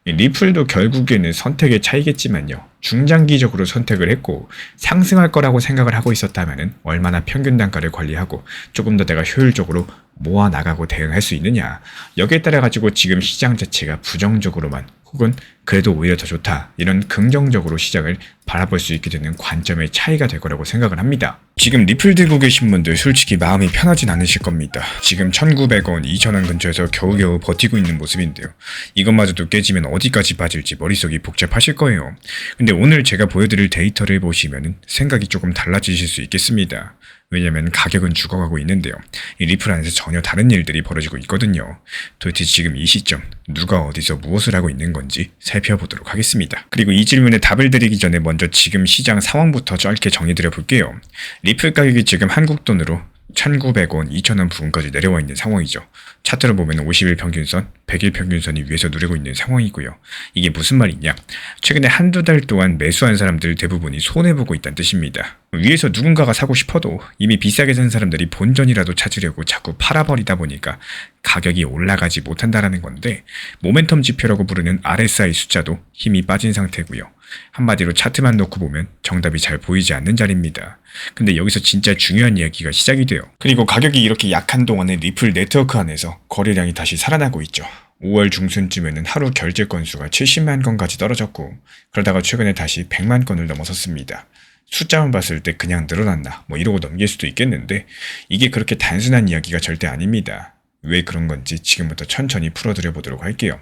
리플도 결국에는 선택의 차이겠지만요. 중장기적으로 선택을 했고 상승할 거라고 생각을 하고 있었다면 얼마나 평균 단가를 관리하고 조금 더 내가 효율적으로 모아나가고 대응할 수 있느냐, 여기에 따라 가지고 지금 시장 자체가 부정적으로만 혹은 그래도 오히려 더 좋다 이런 긍정적으로 시장을 바라볼 수 있게 되는 관점의 차이가 될 거라고 생각을 합니다. 지금 리플 들고 계신 분들 솔직히 마음이 편하진 않으실 겁니다. 지금 1,900원, 2,000원 근처에서 겨우겨우 버티고 있는 모습인데요. 이것마저도 깨지면 어디까지 빠질지 머릿속이 복잡하실 거예요. 근데 오늘 제가 보여드릴 데이터를 보시면 생각이 조금 달라지실 수 있겠습니다. 왜냐면 가격은 죽어가고 있는데요. 이 리플 안에서 전혀 다른 일들이 벌어지고 있거든요. 도대체 지금 이 시점 누가 어디서 무엇을 하고 있는 건지 살펴보도록 하겠습니다. 그리고 이 질문에 답을 드리기 전에 먼저 지금 시장 상황부터 짧게 정리드려 볼게요. 리플 가격이 지금 한국 돈으로 1,900원, 2,000원 부근까지 내려와 있는 상황이죠. 차트로 보면 50일 평균선, 100일 평균선이 위에서 누르고 있는 상황이고요. 이게 무슨 말이냐? 최근에 한두 달 동안 매수한 사람들 대부분이 손해보고 있다는 뜻입니다. 위에서 누군가가 사고 싶어도 이미 비싸게 산 사람들이 본전이라도 찾으려고 자꾸 팔아버리다 보니까 가격이 올라가지 못한다라는 건데, 모멘텀 지표라고 부르는 RSI 숫자도 힘이 빠진 상태고요. 한마디로 차트만 놓고 보면 정답이 잘 보이지 않는 자리입니다. 근데 여기서 진짜 중요한 이야기가 시작이 돼요. 그리고 가격이 이렇게 약한 동안에 리플 네트워크 안에서 거래량이 다시 살아나고 있죠. 5월 중순쯤에는 하루 결제 건수가 70만 건까지 떨어졌고, 그러다가 최근에 다시 100만 건을 넘어섰습니다. 숫자만 봤을 때 그냥 늘어났나 이러고 넘길 수도 있겠는데, 이게 그렇게 단순한 이야기가 절대 아닙니다. 왜 그런 건지 지금부터 천천히 풀어드려 보도록 할게요.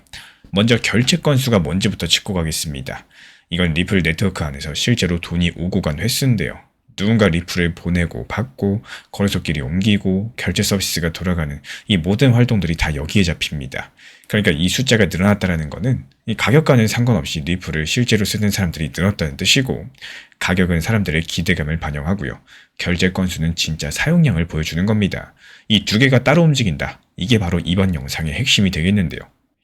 먼저 결제 건수가 뭔지부터 짚고 가겠습니다. 이건 리플 네트워크 안에서 실제로 돈이 오고 간 횟수인데요. 누군가 리플을 보내고 받고 거래소끼리 옮기고 결제 서비스가 돌아가는 이 모든 활동들이 다 여기에 잡힙니다. 그러니까 이 숫자가 늘어났다는 거는 이 가격과는 상관없이 리플을 실제로 쓰는 사람들이 늘었다는 뜻이고, 가격은 사람들의 기대감을 반영하고요. 결제 건수는 진짜 사용량을 보여주는 겁니다. 이 두 개가 따로 움직인다. 이게 바로 이번 영상의 핵심이 되겠는데요.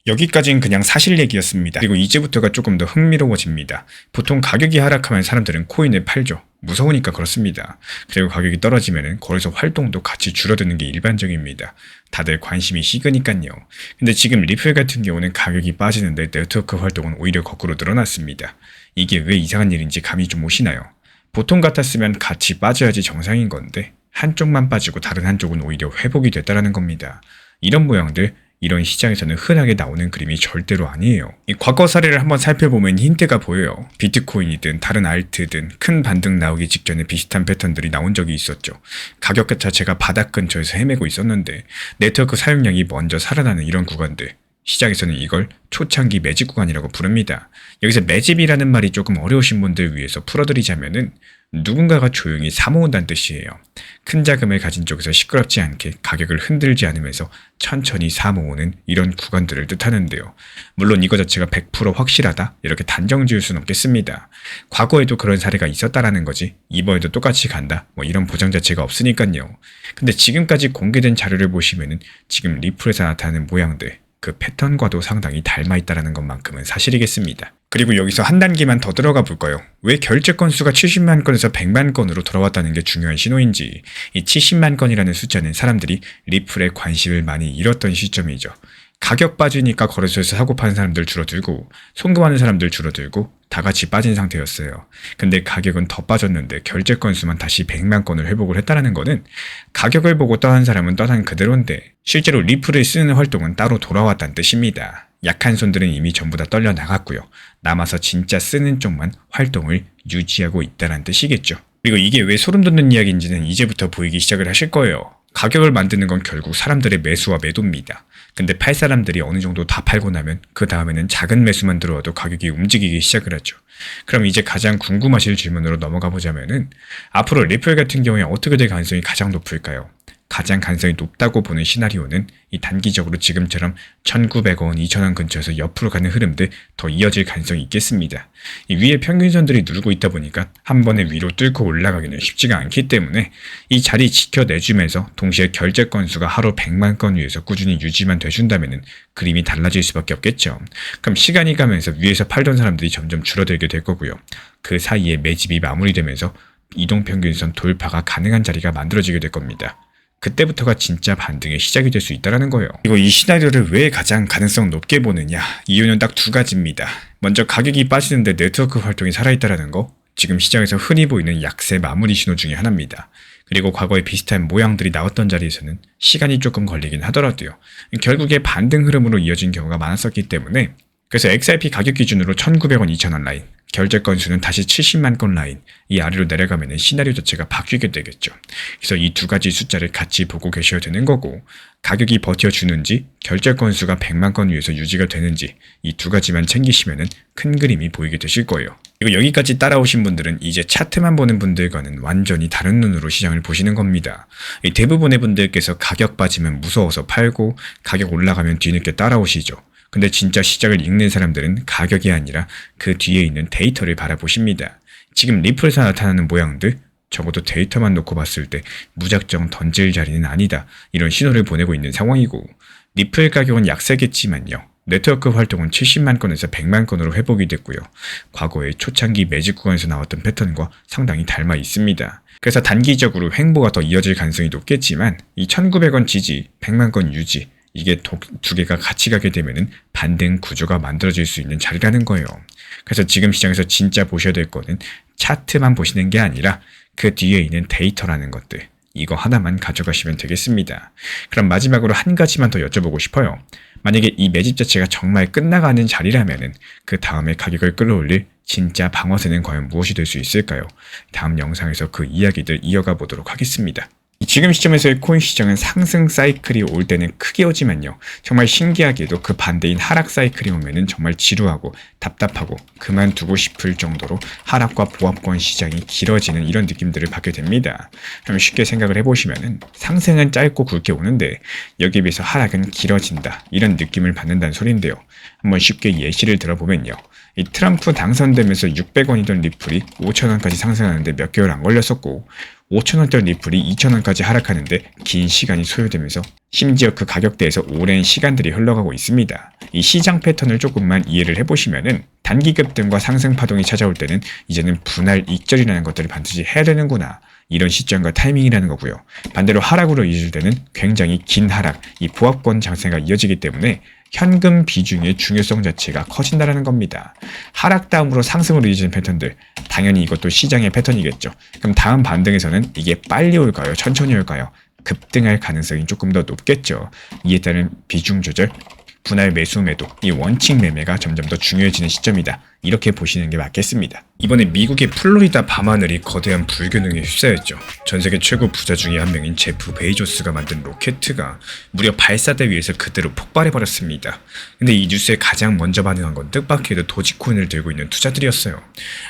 여기까지는 그냥 사실 얘기였습니다. 그리고 이제부터가 조금 더 흥미로워집니다. 보통 가격이 하락하면 사람들은 코인을 팔죠. 무서우니까 그렇습니다. 그리고 가격이 떨어지면 거래소 활동도 같이 줄어드는 게 일반적입니다. 다들 관심이 식으니까요. 근데 지금 리플 같은 경우는 가격이 빠지는데 네트워크 활동은 오히려 거꾸로 늘어났습니다. 이게 왜 이상한 일인지 감이 좀 오시나요? 보통 같았으면 같이 빠져야지 정상인 건데 한쪽만 빠지고 다른 한쪽은 오히려 회복이 됐다라는 겁니다. 이런 모양들, 이런 시장에서는 흔하게 나오는 그림이 절대로 아니에요. 이 과거 사례를 한번 살펴보면 힌트가 보여요. 비트코인이든 다른 알트든 큰 반등 나오기 직전에 비슷한 패턴들이 나온 적이 있었죠. 가격 자체가 바닥 근처에서 헤매고 있었는데 네트워크 사용량이 먼저 살아나는 이런 구간들, 시장에서는 이걸 초창기 매집 구간이라고 부릅니다. 여기서 매집이라는 말이 조금 어려우신 분들 위해서 풀어드리자면은 누군가가 조용히 사모은다는 뜻이에요. 큰 자금을 가진 쪽에서 시끄럽지 않게 가격을 흔들지 않으면서 천천히 사모으는 이런 구간들을 뜻하는데요. 물론 이거 자체가 100% 확실하다 이렇게 단정 지을 수는 없겠습니다. 과거에도 그런 사례가 있었다라는 거지 이번에도 똑같이 간다 뭐 이런 보장 자체가 없으니까요. 근데 지금까지 공개된 자료를 보시면은 지금 리플에서 나타나는 모양들 그 패턴과도 상당히 닮아있다는 것만큼은 사실이겠습니다. 그리고 여기서 한 단계만 더 들어가 볼까요? 왜 결제 건수가 70만 건에서 100만 건으로 돌아왔다는 게 중요한 신호인지. 이 70만 건이라는 숫자는 사람들이 리플에 관심을 많이 잃었던 시점이죠. 가격 빠지니까 거래소에서 사고 파는 사람들 줄어들고 송금하는 사람들 줄어들고 다 같이 빠진 상태였어요. 근데 가격은 더 빠졌는데 결제 건수만 다시 100만 건을 회복을 했다는 거는 가격을 보고 떠난 사람은 떠난 그대로인데 실제로 리플을 쓰는 활동은 따로 돌아왔다는 뜻입니다. 약한 손들은 이미 전부 다 떨려 나갔고요. 남아서 진짜 쓰는 쪽만 활동을 유지하고 있다는 뜻이겠죠. 그리고 이게 왜 소름 돋는 이야기인지는 이제부터 보이기 시작을 하실 거예요. 가격을 만드는 건 결국 사람들의 매수와 매도입니다. 근데 팔 사람들이 어느 정도 다 팔고 나면 그 다음에는 작은 매수만 들어와도 가격이 움직이기 시작을 하죠. 그럼 이제 가장 궁금하실 질문으로 넘어가 보자면은 앞으로 리플 같은 경우에 어떻게 될 가능성이 가장 높을까요? 가장 가능성이 높다고 보는 시나리오는 이 단기적으로 지금처럼 1,900원, 2,000원 근처에서 옆으로 가는 흐름들 더 이어질 가능성이 있겠습니다. 이 위에 평균선들이 누르고 있다 보니까 한 번에 위로 뚫고 올라가기는 쉽지가 않기 때문에 이 자리 지켜내주면서 동시에 결제 건수가 하루 100만 건 위에서 꾸준히 유지만 돼준다면 그림이 달라질 수밖에 없겠죠. 그럼 시간이 가면서 위에서 팔던 사람들이 점점 줄어들게 될 거고요. 그 사이에 매집이 마무리되면서 이동평균선 돌파가 가능한 자리가 만들어지게 될 겁니다. 그때부터가 진짜 반등의 시작이 될 수 있다는 거예요. 그리고 이 시나리오를 왜 가장 가능성 높게 보느냐? 이유는 딱 두 가지입니다. 먼저 가격이 빠지는데 네트워크 활동이 살아있다는 거, 지금 시장에서 흔히 보이는 약세 마무리 신호 중에 하나입니다. 그리고 과거에 비슷한 모양들이 나왔던 자리에서는 시간이 조금 걸리긴 하더라도요. 결국에 반등 흐름으로 이어진 경우가 많았었기 때문에 그래서 XRP 가격 기준으로 1,900원, 2,000원 라인, 결제 건수는 다시 70만 건 라인, 이 아래로 내려가면 시나리오 자체가 바뀌게 되겠죠. 그래서 이 두 가지 숫자를 같이 보고 계셔야 되는 거고, 가격이 버텨주는지, 결제 건수가 100만 건 위에서 유지가 되는지 이 두 가지만 챙기시면 큰 그림이 보이게 되실 거예요. 그리고 여기까지 따라오신 분들은 이제 차트만 보는 분들과는 완전히 다른 눈으로 시장을 보시는 겁니다. 대부분의 분들께서 가격 빠지면 무서워서 팔고 가격 올라가면 뒤늦게 따라오시죠. 근데 진짜 시장을 읽는 사람들은 가격이 아니라 그 뒤에 있는 데이터를 바라보십니다. 지금 리플에서 나타나는 모양들, 적어도 데이터만 놓고 봤을 때 무작정 던질 자리는 아니다. 이런 신호를 보내고 있는 상황이고, 리플 가격은 약세겠지만요. 네트워크 활동은 70만 건에서 100만 건으로 회복이 됐고요. 과거의 초창기 매직 구간에서 나왔던 패턴과 상당히 닮아 있습니다. 그래서 단기적으로 횡보가 더 이어질 가능성이 높겠지만 이 1,900원 지지, 100만 건 유지, 이게 두 개가 같이 가게 되면은 반등 구조가 만들어질 수 있는 자리라는 거예요. 그래서 지금 시장에서 진짜 보셔야 될 거는 차트만 보시는 게 아니라 그 뒤에 있는 데이터라는 것들, 이거 하나만 가져가시면 되겠습니다. 그럼 마지막으로 한 가지만 더 여쭤보고 싶어요. 만약에 이 매집 자체가 정말 끝나가는 자리라면은 그 다음에 가격을 끌어올릴 진짜 방어세는 과연 무엇이 될 수 있을까요? 다음 영상에서 그 이야기들 이어가 보도록 하겠습니다. 지금 시점에서의 코인 시장은 상승 사이클이 올 때는 크게 오지만요. 정말 신기하게도 그 반대인 하락 사이클이 오면은 정말 지루하고 답답하고 그만두고 싶을 정도로 하락과 보합권 시장이 길어지는 이런 느낌들을 받게 됩니다. 그럼 쉽게 생각을 해보시면은 상승은 짧고 굵게 오는데 여기에 비해서 하락은 길어진다. 이런 느낌을 받는다는 소리인데요. 한번 쉽게 예시를 들어보면요. 이 트럼프 당선되면서 600원이던 리플이 5,000원까지 상승하는데 몇 개월 안 걸렸었고 5,000원짜리 리플이 2,000원까지 하락하는데 긴 시간이 소요되면서 심지어 그 가격대에서 오랜 시간들이 흘러가고 있습니다. 이 시장 패턴을 조금만 이해를 해보시면은 단기 급등과 상승 파동이 찾아올 때는 이제는 분할 익절이라는 것들을 반드시 해야 되는구나. 이런 시점과 타이밍이라는 거고요. 반대로 하락으로 이어질 때는 굉장히 긴 하락, 이 보합권 장세가 이어지기 때문에 현금 비중의 중요성 자체가 커진다는 겁니다. 하락 다음으로 상승으로 이어지는 패턴들, 당연히 이것도 시장의 패턴이겠죠. 그럼 다음 반등에서는 이게 빨리 올까요? 천천히 올까요? 급등할 가능성이 조금 더 높겠죠. 이에 따른 비중 조절, 분할 매수 매도, 이 원칙 매매가 점점 더 중요해지는 시점이다. 이렇게 보시는 게 맞겠습니다. 이번에 미국의 플로리다 밤하늘이 거대한 불균형에 휩싸였죠. 전 세계 최고 부자 중에 한 명인 제프 베이조스가 만든 로켓가 무려 발사대 위에서 그대로 폭발해버렸습니다. 근데 이 뉴스에 가장 먼저 반응한 건 뜻밖에도 도지코인을 들고 있는 투자들이었어요.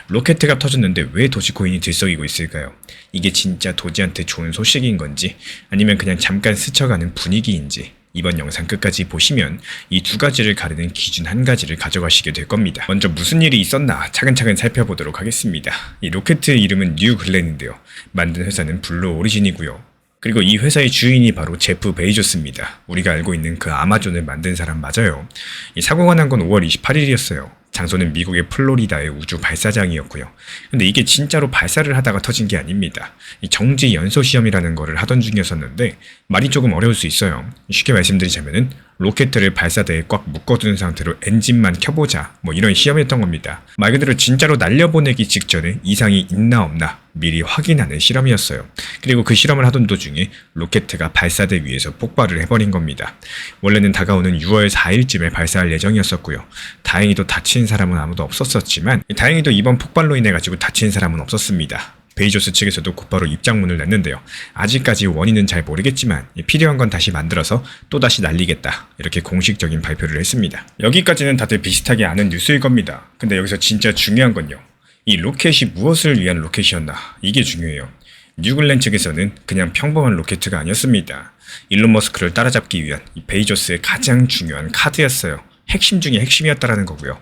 로켓가 터졌는데 왜 도지코인이 들썩이고 있을까요? 이게 진짜 도지한테 좋은 소식인 건지 아니면 그냥 잠깐 스쳐가는 분위기인지 이번 영상 끝까지 보시면 이 두 가지를 가르는 기준 한 가지를 가져가시게 될 겁니다. 먼저 무슨 일이 있었나 차근차근 살펴보도록 하겠습니다. 이 로켓의 이름은 뉴글렌인데요. 만든 회사는 블루 오리진이고요. 그리고 이 회사의 주인이 바로 제프 베이조스입니다. 우리가 알고 있는 그 아마존을 만든 사람 맞아요. 이 사고가 난 건 5월 28일이었어요. 장소는 미국의 플로리다의 우주 발사장이었고요. 근데 이게 진짜로 발사를 하다가 터진 게 아닙니다. 이 정지 연소 시험이라는 거를 하던 중이었었는데 말이 조금 어려울 수 있어요. 쉽게 말씀드리자면은 로켓을 발사대에 꽉 묶어둔 상태로 엔진만 켜보자 뭐 이런 시험이었던 겁니다. 말 그대로 진짜로 날려보내기 직전에 이상이 있나 없나 미리 확인하는 실험이었어요. 그리고 그 실험을 하던 도중에 로켓가 발사대 위에서 폭발을 해버린 겁니다. 원래는 다가오는 6월 4일쯤에 발사할 예정이었었고요. 다행히도 다친 사람은 아무도 없었지만 다행히도 이번 폭발로 인해 가지고 다친 사람은 없었습니다. 베이조스 측에서도 곧바로 입장문을 냈는데요. 아직까지 원인은 잘 모르겠지만 필요한 건 다시 만들어서 또다시 날리겠다. 이렇게 공식적인 발표를 했습니다. 여기까지는 다들 비슷하게 아는 뉴스일 겁니다. 근데 여기서 진짜 중요한 건요. 이 로켓이 무엇을 위한 로켓이었나? 이게 중요해요. 뉴글렌 측에서는 그냥 평범한 로켓가 아니었습니다. 일론 머스크를 따라잡기 위한 이 베이조스의 가장 중요한 카드였어요. 핵심 중에 핵심이었다라는 거고요.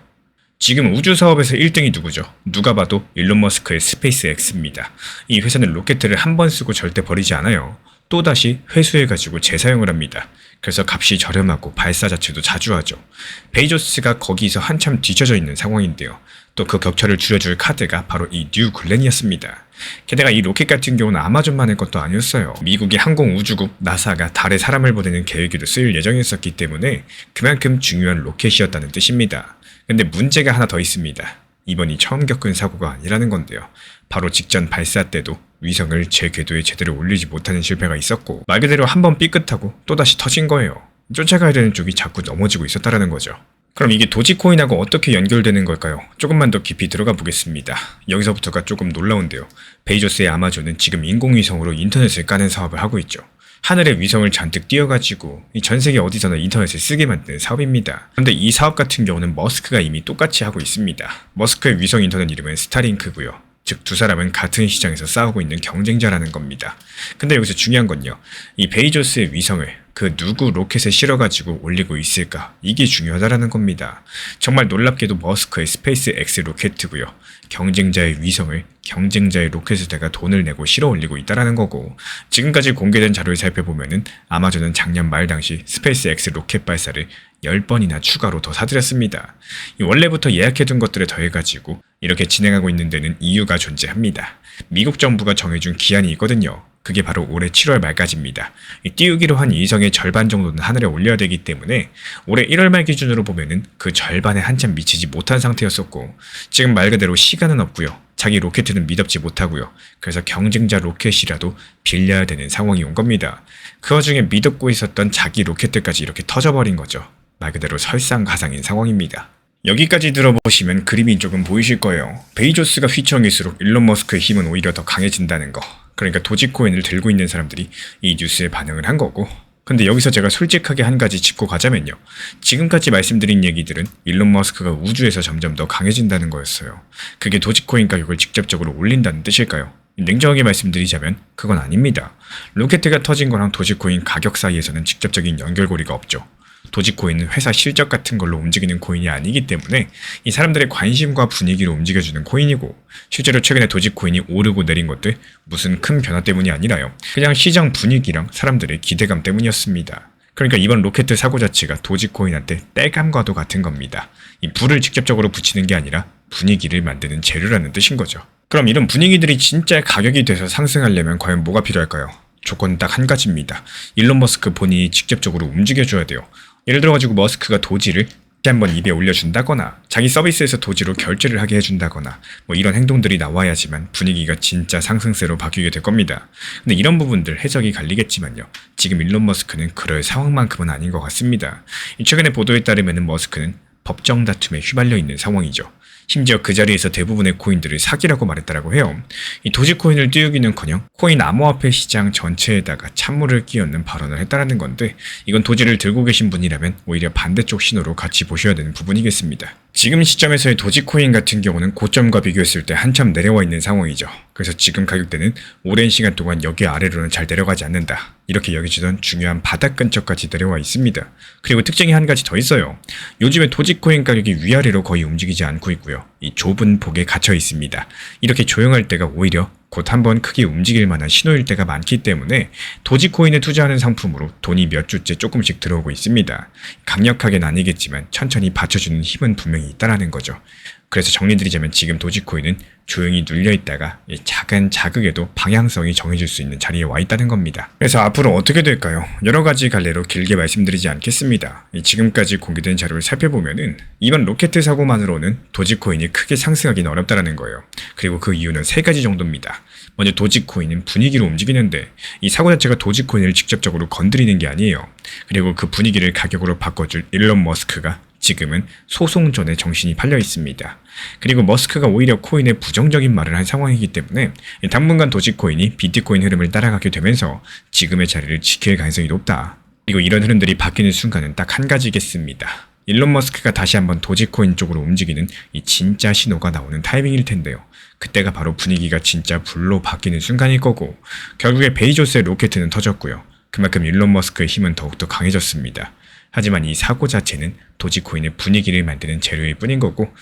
지금 우주 사업에서 1등이 누구죠? 누가 봐도 일론 머스크의 스페이스X입니다. 이 회사는 로켓을 한 번 쓰고 절대 버리지 않아요. 또다시 회수해가지고 재사용을 합니다. 그래서 값이 저렴하고 발사 자체도 자주 하죠. 베이조스가 거기서 한참 뒤쳐져 있는 상황인데요. 또 그 격차를 줄여줄 카드가 바로 이 뉴글렌이었습니다. 게다가 이 로켓 같은 경우는 아마존만의 것도 아니었어요. 미국의 항공우주국 나사가 달에 사람을 보내는 계획에도 쓰일 예정이었기 때문에 그만큼 중요한 로켓이었다는 뜻입니다. 근데 문제가 하나 더 있습니다. 이번이 처음 겪은 사고가 아니라는 건데요. 바로 직전 발사 때도 위성을 제 궤도에 제대로 올리지 못하는 실패가 있었고 말 그대로 한번 삐끗하고 또다시 터진 거예요. 쫓아가야 되는 쪽이 자꾸 넘어지고 있었다라는 거죠. 그럼 이게 도지코인하고 어떻게 연결되는 걸까요? 조금만 더 깊이 들어가 보겠습니다. 여기서부터가 조금 놀라운데요. 베이조스의 아마존은 지금 인공위성으로 인터넷을 까는 사업을 하고 있죠. 하늘에 위성을 잔뜩 띄워가지고 전 세계 어디서나 인터넷을 쓰게 만드는 사업입니다. 그런데 이 사업 같은 경우는 머스크가 이미 똑같이 하고 있습니다. 머스크의 위성 인터넷 이름은 스타링크고요. 즉 두 사람은 같은 시장에서 싸우고 있는 경쟁자라는 겁니다. 근데 여기서 중요한 건요. 이 베이조스의 위성을 그 누구 로켓에 실어가지고 올리고 있을까? 이게 중요하다라는 겁니다. 정말 놀랍게도 머스크의 스페이스X 로켓이고요. 경쟁자의 위성을 경쟁자의 로켓에다가 돈을 내고 실어 올리고 있다라는 거고 지금까지 공개된 자료를 살펴보면은 아마존은 작년 말 당시 스페이스X 로켓 발사를 10번이나 추가로 더 사들였습니다. 원래부터 예약해둔 것들에 더해가지고 이렇게 진행하고 있는 데는 이유가 존재합니다. 미국 정부가 정해준 기한이 있거든요. 그게 바로 올해 7월 말까지입니다. 띄우기로 한 이성의 절반 정도는 하늘에 올려야 되기 때문에 올해 1월 말 기준으로 보면은 그 절반에 한참 미치지 못한 상태였었고 지금 말 그대로 시간은 없고요. 자기 로켓은 믿업지 못하고요. 그래서 경쟁자 로켓이라도 빌려야 되는 상황이 온 겁니다. 그 와중에 믿었고 있었던 자기 로켓들까지 이렇게 터져버린 거죠. 말 그대로 설상가상인 상황입니다. 여기까지 들어보시면 그림이 조금 보이실 거예요. 베이조스가 휘청일수록 일론 머스크의 힘은 오히려 더 강해진다는 거. 그러니까 도지코인을 들고 있는 사람들이 이 뉴스에 반응을 한 거고 근데 여기서 제가 솔직하게 한 가지 짚고 가자면요. 지금까지 말씀드린 얘기들은 일론 머스크가 우주에서 점점 더 강해진다는 거였어요. 그게 도지코인 가격을 직접적으로 올린다는 뜻일까요? 냉정하게 말씀드리자면 그건 아닙니다. 로켓가 터진 거랑 도지코인 가격 사이에서는 직접적인 연결고리가 없죠. 도지코인은 회사 실적 같은 걸로 움직이는 코인이 아니기 때문에 이 사람들의 관심과 분위기로 움직여주는 코인이고 실제로 최근에 도지코인이 오르고 내린 것들 무슨 큰 변화 때문이 아니라요. 그냥 시장 분위기랑 사람들의 기대감 때문이었습니다. 그러니까 이번 로켓 사고 자체가 도지코인한테 땔감과도 같은 겁니다. 이 불을 직접적으로 붙이는 게 아니라 분위기를 만드는 재료라는 뜻인 거죠. 그럼 이런 분위기들이 진짜 가격이 돼서 상승하려면 과연 뭐가 필요할까요? 조건은 딱 한 가지입니다. 일론 머스크 본인이 직접적으로 움직여줘야 돼요. 예를 들어가지고 머스크가 도지를 한번 입에 올려준다거나 자기 서비스에서 도지로 결제를 하게 해준다거나 뭐 이런 행동들이 나와야지만 분위기가 진짜 상승세로 바뀌게 될 겁니다. 근데 이런 부분들 해석이 갈리겠지만요. 지금 일론 머스크는 그럴 상황만큼은 아닌 것 같습니다. 최근에 보도에 따르면 머스크는 법정 다툼에 휘말려 있는 상황이죠. 심지어 그 자리에서 대부분의 코인들을 사기라고 말했다라고 해요. 이 도지코인을 띄우기는커녕 코인 암호화폐 시장 전체에다가 찬물을 끼얹는 발언을 했다라는 건데 이건 도지를 들고 계신 분이라면 오히려 반대쪽 신호로 같이 보셔야 되는 부분이겠습니다. 지금 시점에서의 도지코인 같은 경우는 고점과 비교했을 때 한참 내려와 있는 상황이죠. 그래서 지금 가격대는 오랜 시간 동안 여기 아래로는 잘 내려가지 않는다. 이렇게 여겨지던 중요한 바닥 근처까지 내려와 있습니다. 그리고 특징이 한 가지 더 있어요. 요즘에 도지코인 가격이 위아래로 거의 움직이지 않고 있고요. 이 좁은 폭에 갇혀 있습니다. 이렇게 조용할 때가 오히려 곧 한번 크게 움직일 만한 신호일 때가 많기 때문에 도지코인에 투자하는 상품으로 돈이 몇 주째 조금씩 들어오고 있습니다. 강력하게는 아니겠지만 천천히 받쳐주는 힘은 분명히 있다라는 거죠. 그래서 정리드리자면 지금 도지코인은 조용히 눌려있다가 작은 자극에도 방향성이 정해질 수 있는 자리에 와 있다는 겁니다. 그래서 앞으로 어떻게 될까요? 여러 가지 갈래로 길게 말씀드리지 않겠습니다. 지금까지 공개된 자료를 살펴보면은 이번 로켓 사고만으로는 도지코인이 크게 상승하기는 어렵다는 거예요. 그리고 그 이유는 세 가지 정도입니다. 먼저 도지코인은 분위기로 움직이는데 이 사고 자체가 도지코인을 직접적으로 건드리는 게 아니에요. 그리고 그 분위기를 가격으로 바꿔줄 일론 머스크가 지금은 소송 전에 정신이 팔려 있습니다. 그리고 머스크가 오히려 코인에 부정적인 말을 한 상황이기 때문에 당분간 도지코인이 비트코인 흐름을 따라가게 되면서 지금의 자리를 지킬 가능성이 높다. 그리고 이런 흐름들이 바뀌는 순간은 딱 한 가지겠습니다. 일론 머스크가 다시 한번 도지코인 쪽으로 움직이는 이 진짜 신호가 나오는 타이밍일 텐데요. 그때가 바로 분위기가 진짜 불로 바뀌는 순간일 거고 결국에 베이조스의 로켓은 터졌고요. 그만큼 일론 머스크의 힘은 더욱더 강해졌습니다. 하지만 이 사고 자체는 도지코인의 분위기를 만드는 재료일 뿐인 거고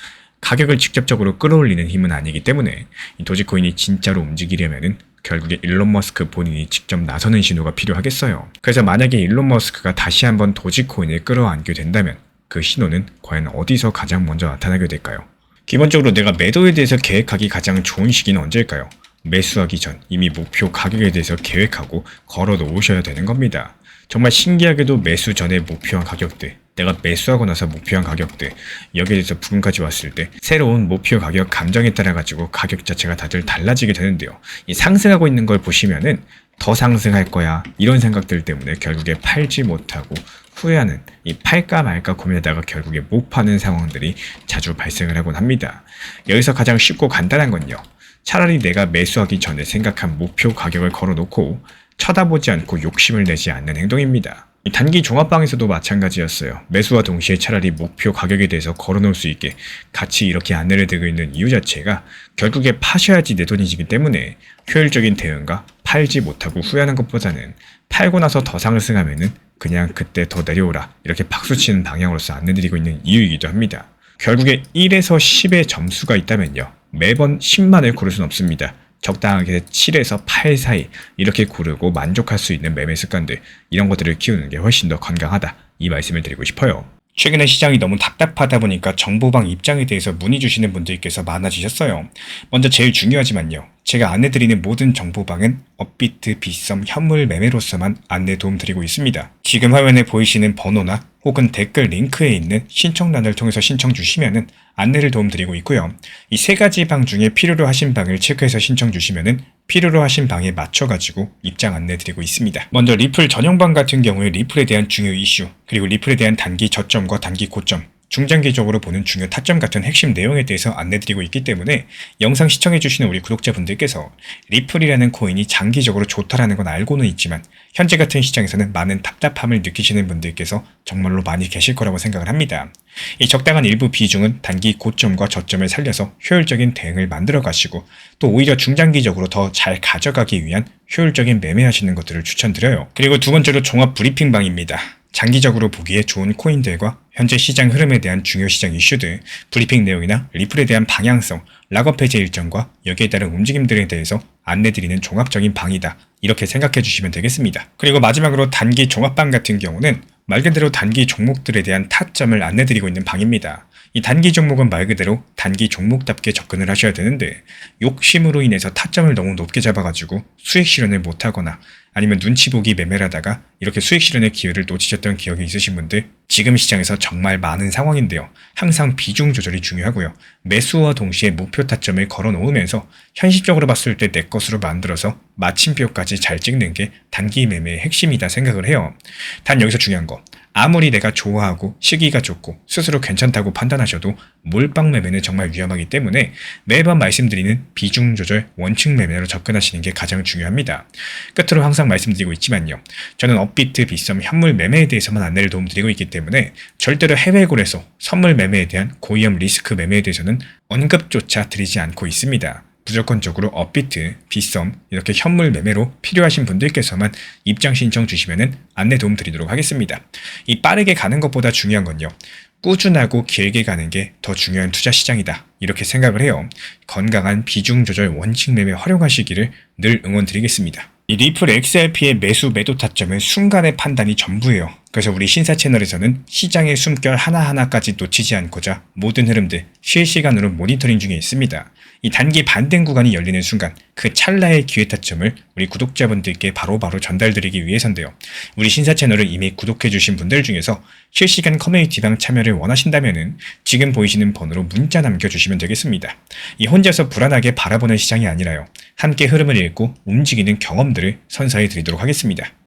가격을 직접적으로 끌어올리는 힘은 아니기 때문에 이 도지코인이 진짜로 움직이려면은 결국에 일론 머스크 본인이 직접 나서는 신호가 필요하겠어요. 그래서 만약에 일론 머스크가 다시 한번 도지코인을 끌어안게 된다면 그 신호는 과연 어디서 가장 먼저 나타나게 될까요? 기본적으로 내가 매도에 대해서 계획하기 가장 좋은 시기는 언제일까요? 매수하기 전 이미 목표 가격에 대해서 계획하고 걸어 놓으셔야 되는 겁니다. 정말 신기하게도 매수 전에 목표한 가격대, 내가 매수하고 나서 목표한 가격대, 여기에 대해서 부근까지 왔을 때 새로운 목표 가격 감정에 따라 가지고 가격 자체가 다들 달라지게 되는데요. 이 상승하고 있는 걸 보시면은 더 상승할 거야 이런 생각들 때문에 결국에 팔지 못하고 후회하는 이 팔까 말까 고민하다가 결국에 못 파는 상황들이 자주 발생을 하곤 합니다. 여기서 가장 쉽고 간단한 건요. 차라리 내가 매수하기 전에 생각한 목표 가격을 걸어놓고 쳐다보지 않고 욕심을 내지 않는 행동입니다. 이 단기 종합방에서도 마찬가지였어요. 매수와 동시에 차라리 목표 가격에 대해서 걸어놓을 수 있게 같이 이렇게 안내를 드리고 있는 이유 자체가 결국에 파셔야지 내 돈이기 때문에 효율적인 대응과 팔지 못하고 후회하는 것보다는 팔고 나서 더 상승하면은 그냥 그때 더 내려오라 이렇게 박수치는 방향으로서 안내드리고 있는 이유이기도 합니다. 결국에 1에서 10의 점수가 있다면요. 매번 10만을 고를 수는 없습니다. 적당하게 7에서 8 사이 이렇게 고르고 만족할 수 있는 매매 습관들 이런 것들을 키우는 게 훨씬 더 건강하다 이 말씀을 드리고 싶어요. 최근에 시장이 너무 답답하다 보니까 정보방 입장에 대해서 문의 주시는 분들께서 많아지셨어요. 먼저 제일 중요하지만요. 제가 안내드리는 모든 정보방은 업비트, 빗썸, 현물 매매로서만 안내 도움 드리고 있습니다. 지금 화면에 보이시는 번호나 혹은 댓글 링크에 있는 신청란을 통해서 신청 주시면은 안내를 도움 드리고 있고요. 이 세 가지 방 중에 필요로 하신 방을 체크해서 신청 주시면은 필요로 하신 방에 맞춰가지고 입장 안내 드리고 있습니다. 먼저 리플 전용방 같은 경우에 리플에 대한 중요 이슈, 그리고 리플에 대한 단기 저점과 단기 고점, 중장기적으로 보는 중요 타점 같은 핵심 내용에 대해서 안내드리고 있기 때문에 영상 시청해주시는 우리 구독자분들께서 리플이라는 코인이 장기적으로 좋다라는 건 알고는 있지만 현재 같은 시장에서는 많은 답답함을 느끼시는 분들께서 정말로 많이 계실 거라고 생각을 합니다. 이 적당한 일부 비중은 단기 고점과 저점을 살려서 효율적인 대응을 만들어 가시고 또 오히려 중장기적으로 더 잘 가져가기 위한 효율적인 매매하시는 것들을 추천드려요. 그리고 두 번째로 종합 브리핑방입니다. 장기적으로 보기에 좋은 코인들과 현재 시장 흐름에 대한 중요 시장 이슈들, 브리핑 내용이나 리플에 대한 방향성, 락업 해제 일정과 여기에 따른 움직임들에 대해서 안내드리는 종합적인 방이다. 이렇게 생각해 주시면 되겠습니다. 그리고 마지막으로 단기 종합방 같은 경우는 말 그대로 단기 종목들에 대한 타점을 안내드리고 있는 방입니다. 이 단기 종목은 말 그대로 단기 종목답게 접근을 하셔야 되는데 욕심으로 인해서 타점을 너무 높게 잡아가지고 수익 실현을 못하거나 아니면 눈치 보기 매매를 하다가 이렇게 수익 실현의 기회를 놓치셨던 기억이 있으신 분들, 지금 시장에서 정말 많은 상황인데요. 항상 비중 조절이 중요하고요. 매수와 동시에 목표 타점을 걸어 놓으면서 현실적으로 봤을 때 내 것으로 만들어서 마침표까지 잘 찍는 게 단기 매매의 핵심이다 생각을 해요. 단 여기서 중요한 거, 아무리 내가 좋아하고 시기가 좋고 스스로 괜찮다고 판단하셔도 몰빵 매매는 정말 위험하기 때문에 매번 말씀드리는 비중 조절 원칙 매매로 접근하시는 게 가장 중요합니다. 끝으로 항상 말씀드리고 있지만요. 저는 업비트, 빗썸, 현물 매매에 대해서만 안내를 도움드리고 있기 때문에 절대로 해외고래소, 선물 매매에 대한 고위험 리스크 매매에 대해서는 언급조차 드리지 않고 있습니다. 무조건적으로 업비트, 빗썸, 이렇게 현물 매매로 필요하신 분들께서만 입장 신청 주시면 안내 도움 드리도록 하겠습니다. 이 빠르게 가는 것보다 중요한 건요. 꾸준하고 길게 가는 게 더 중요한 투자 시장이다. 이렇게 생각을 해요. 건강한 비중 조절 원칙 매매 활용하시기를 늘 응원드리겠습니다. 이 리플 XRP의 매수 매도 타점은 순간의 판단이 전부예요. 그래서 우리 신사 채널에서는 시장의 숨결 하나하나까지 놓치지 않고자 모든 흐름들 실시간으로 모니터링 중에 있습니다. 이 단기 반등 구간이 열리는 순간 그 찰나의 기회 타점을 우리 구독자분들께 바로바로 전달드리기 위해서인데요. 우리 신사 채널을 이미 구독해주신 분들 중에서 실시간 커뮤니티방 참여를 원하신다면 지금 보이시는 번호로 문자 남겨주시면 되겠습니다. 이 혼자서 불안하게 바라보는 시장이 아니라요. 함께 흐름을 읽고 움직이는 경험들을 선사해 드리도록 하겠습니다.